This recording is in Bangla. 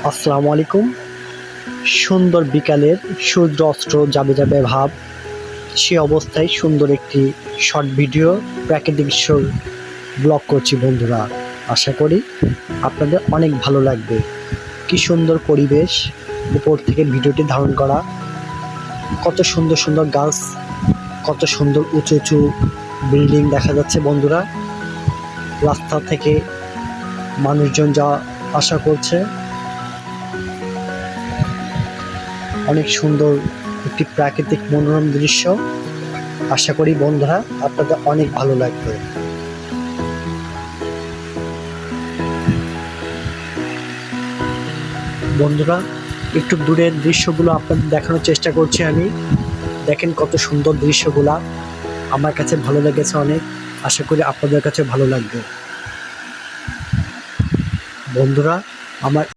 আসসালামু আলাইকুম। সুন্দর বিকালের সূর্য অস্ত যাবে যাবে ভাব, সে অবস্থায় সুন্দর একটি শর্ট ভিডিও প্রাকৃতিক দৃশ্য ব্লগ করছি বন্ধুরা। আশা করি আপনাদের অনেক ভালো লাগবে। কি সুন্দর পরিবেশ, উপর থেকে ভিডিওটি ধারণ করা। কত সুন্দর সুন্দর গাছ, কত সুন্দর উঁচু উঁচু বিল্ডিং দেখা যাচ্ছে বন্ধুরা। রাস্তা থেকে মানুষজন যা আশা করছে। অনেক সুন্দর একটি প্রাকৃতিক মনোরম দৃশ্য। আশা করি বন্ধুরা আপনাদের অনেক ভালো লাগবে। বন্ধুরা একটু দূরের দৃশ্যগুলো আপনাদের দেখানোর চেষ্টা করছি আমি। দেখেন কত সুন্দর দৃশ্যগুলা, আমার কাছে ভালো লেগেছে অনেক। আশা করি আপনাদের কাছে ভালো লাগবে বন্ধুরা। আমার